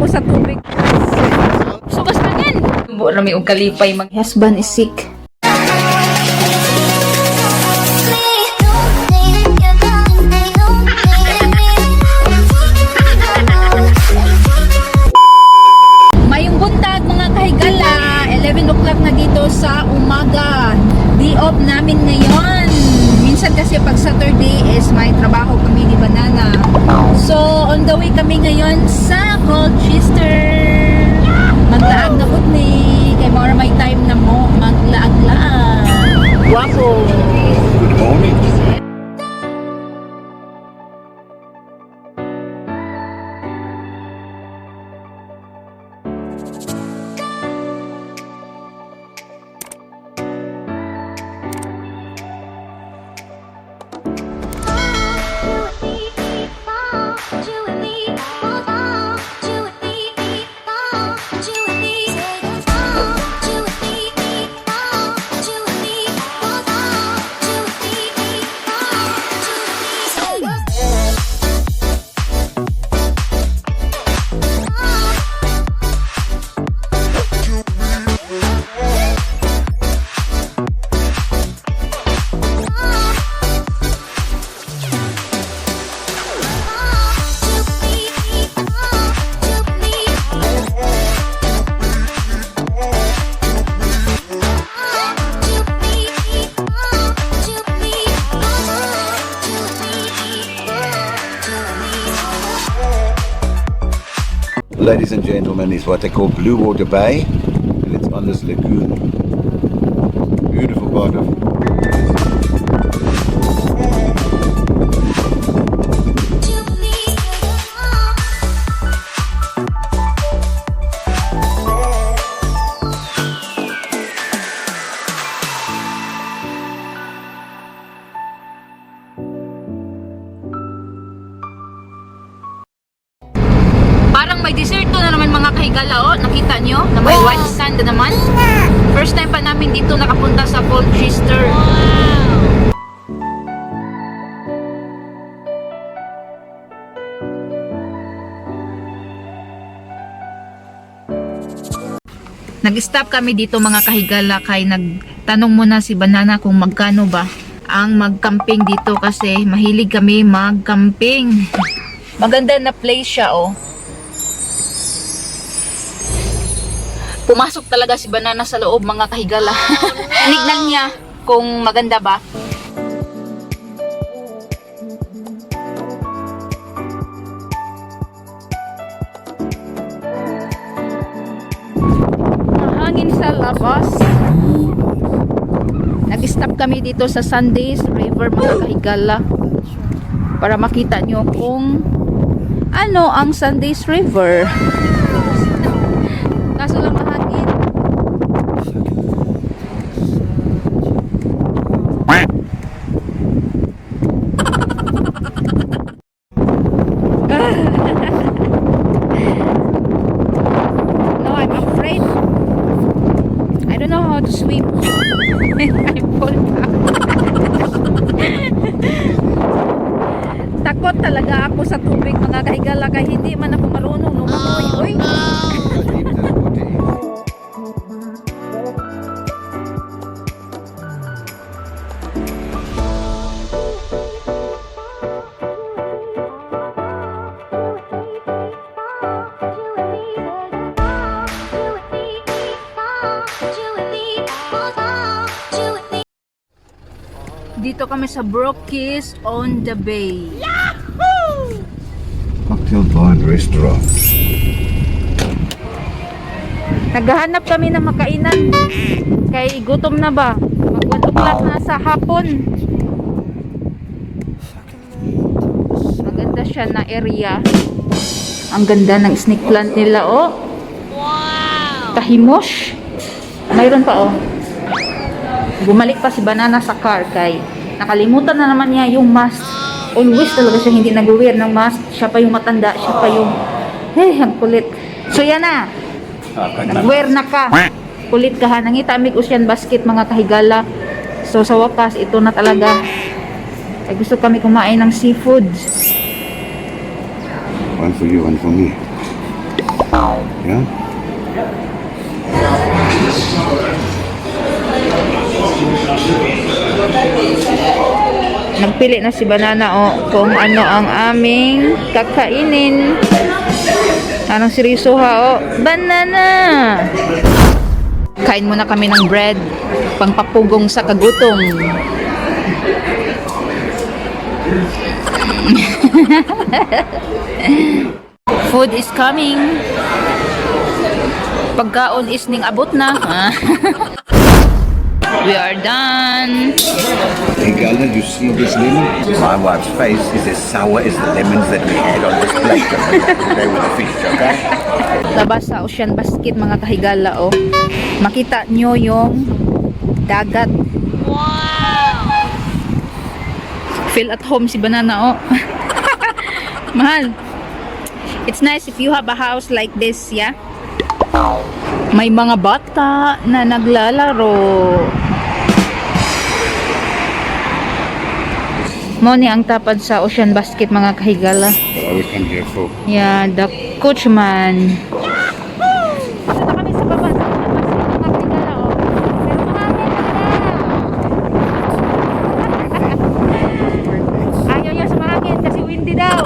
ako sa tubig. Sugas na yan. Buo na may kalipay. Husband is sick. Mayong buntag mga kahigala. 11 o'clock na dito sa umaga. Day off namin ngayon. Minsan kasi pag Saturday is may trabaho kami ni Banana. So, on the way kami ngayon sa Colchester. Maglaag na po ni. Kaya more may time na mo. Maglaag-laag. Wapo. Good morning. Ladies and gentlemen, is what they call Blue Water Bay, and it's on this lagoon. Beautiful part of Parang may deserto na naman mga kahigala, oh. Nakita nyo na may white sand na naman. First time pa namin dito nakapunta sa Colchester. Nag-stop kami dito mga kahigala kay nagtanong muna si Banana kung magkano ba ang mag-camping dito kasi mahilig kami mag-camping. Maganda na place siya, oh. Pumasok talaga si Banana sa loob mga kahigala. Tinignan niya kung maganda ba. Mahangin sa labas. Nag-stop kami dito sa Sundays River mga kahigala para makita nyo kung ano ang Sundays River. Kaso lang mahangin. No, I'm afraid. I don't know how to swim. I fall down. Takot talaga ako sa tubig mga kahigala kaya hindi man ako marunong lumangoy. Uy. Dito kami sa Brocky's on the Bay. Yahoo! Cocktail Bar and Restaurant. Naghahanap kami ng makainan. Kay gutom na ba? Mag 1 o'clock na sa hapon. Maganda siya na area. Ang ganda ng snake plant nila, oh. Wow! Tahimos. Mayroon pa, oh. Bumalik pa si Banana sa car kay nakalimutan na naman niya yung mask. Always talaga siya hindi nag-wear ng mask. Siya pa yung matanda, siya pa yung ang kulit. So yan na. Nag-wear na ka. Kulit ka ha. Nangita amig Ocean Basket mga kahigala. So sa wakas ito na talaga. Ay gusto kami kumain ng seafood. One for you, one for me. Yeah. Nagpili na si Banana kung ano ang aming kakainin. Anong seryoso ha Banana! Kain muna kami ng bread. Pangpapugong sa kagutom. Food is coming. Pagkaon is ning abot na. We are done. Hey, Gala, you see this lemon? My wife's face is as sour as the lemons that we had on this plate today with the fish, okay? Labas sa Ocean Basket mga kahigala makita nyo yung dagat. Wow! Feel at home si Banana Mahal. It's nice if you have a house like this, yeah? May mga bata na naglalaro. Moni ang tapad sa Ocean Basket mga kahigala. But I always come here for. Yeah, the coachman. Dito kami sa baba sa Ocean Basket mga kahigala Pero marami na. Ayaw niya sa marangin kasi windy daw.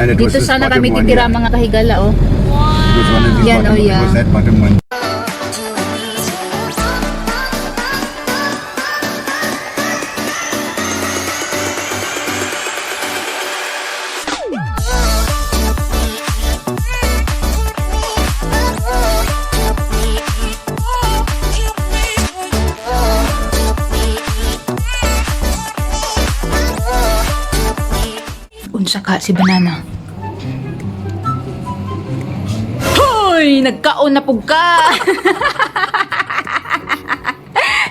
And it was Dito this sana bottom kami one titira here. mga kahigala It was one of these Yan, bottom, yeah. It was that bottom one. Unsa ka si Banana? Hoy! Nagkaon na pug ka!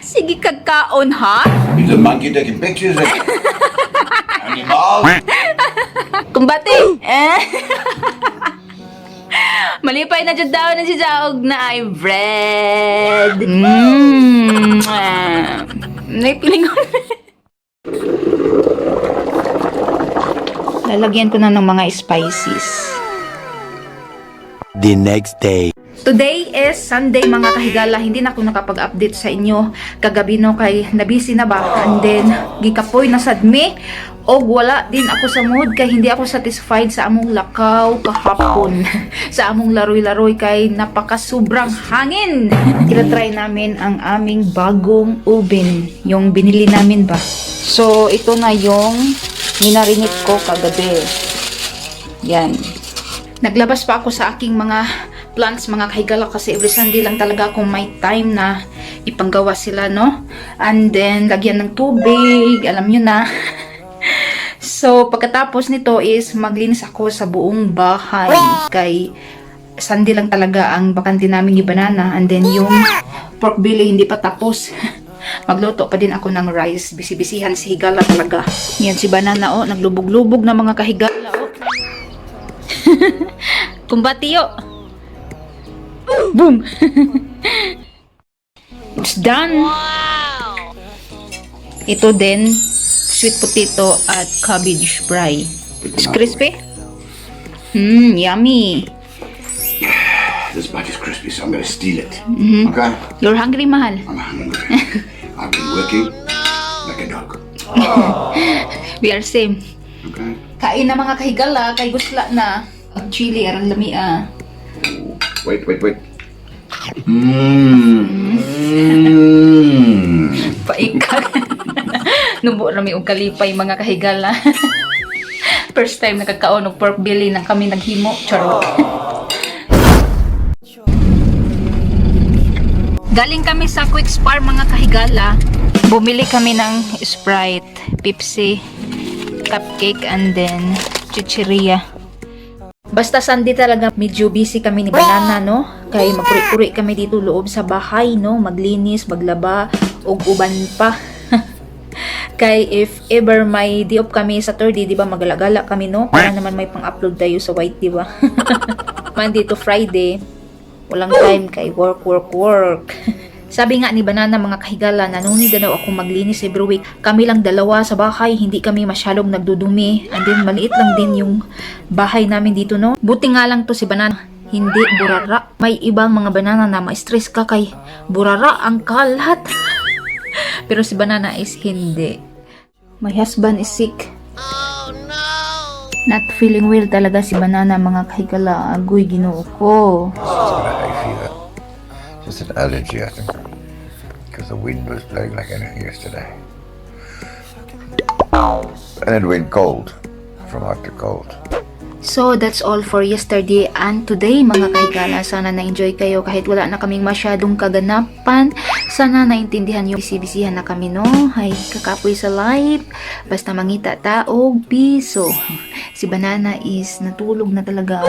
Sige kagkaon ha? He's a monkey taking pictures of animals. Kumbati! Malipay na dyan daw na si Jaog na ay bread. Naipilingon. Lalagyan ko na ng mga spices. The next day. Today is Sunday mga kahigala. Hindi na ako nakapag-update sa inyo. Kagabi no kay nabisi na ba? And then, gikapoy na sadmi. O wala din ako sa mood kay hindi ako satisfied sa among lakaw kahapon. Sa among laroy-laroy kay napaka sobrang hangin. Tinatry namin ang aming bagong oven. Yung binili namin ba? So, ito na yung minarinit ko kagabi. Yan. Naglabas pa ako sa aking mga plants mga kahigala kasi every Sunday lang talaga akong may time na ipanggawa sila, no? And then, lagyan ng tubig, alam nyo na. So, pagkatapos nito is maglinis ako sa buong bahay kay Sunday lang talaga ang bakante namin ni Banana. And then, yung pork belly hindi pa tapos. Magluto pa din ako ng rice. Bisi-bisihan si Higala talaga. Yan si Banana, naglubog-lubog na mga kahigala, Kumbatiyo. Boom! It's done. Wow! Ito din, sweet potato at cabbage fry. It's crispy. Yummy. This bite is crispy, so I'm going to steal it. Okay? You're hungry, mahal. I'm hungry. I've been working like a dog. We are same. Okay? Kain na mga kahigala, kay gusla na. Ang chili, arang lami Wait. Paikag. Nubo rami og kalipay mga kahigala. First time nakakaon og pork belly nang kami naghimo. Charot. Galing kami sa Quick Spar mga kahigala. Bumili kami ng Sprite, Pepsi, cupcake, and then chichiria. Basta Sunday talaga medyo busy kami ni Banana, no? Kay magkuri-kuri kami dito loob sa bahay, no? Maglinis, maglaba, ug uban pa. Kay if ever may di off kami sa Saturday, di ba magalagala kami, no? Para naman may pang-upload tayo sa White, di ba? Monday to Friday, walang time kay work. Sabi nga ni Banana mga kahigala, nanunid na daw ako maglinis every week. Kami lang dalawa sa bahay, hindi kami masyadong nagdudumi. And then maliit lang din yung bahay namin dito, no? Buti nga lang to si Banana, hindi burara. May ibang mga banana na ma-stress ka kay burara ang kalat. Pero si Banana is hindi. My husband is sick. Oh no! Not feeling well talaga si Banana mga kahigala. Agoy ginoo ko. Hay fever. Just an allergy, I think. Because the wind was blowing like anything yesterday. And it went cold. From hot to cold. So, that's all for yesterday and today mga kahigala. Sana na-enjoy kayo kahit wala na kaming masyadong kaganapan. Sana naintindihan yung bisibisihan na kami, no? Ay, kakapoy sa life. Basta mangita taog piso. Si Banana is natulog na talaga.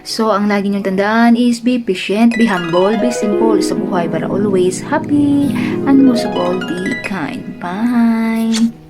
So, ang lagi niyong tandaan is be patient, be humble, be simple sa buhay para always happy, and most of all, be kind. Bye!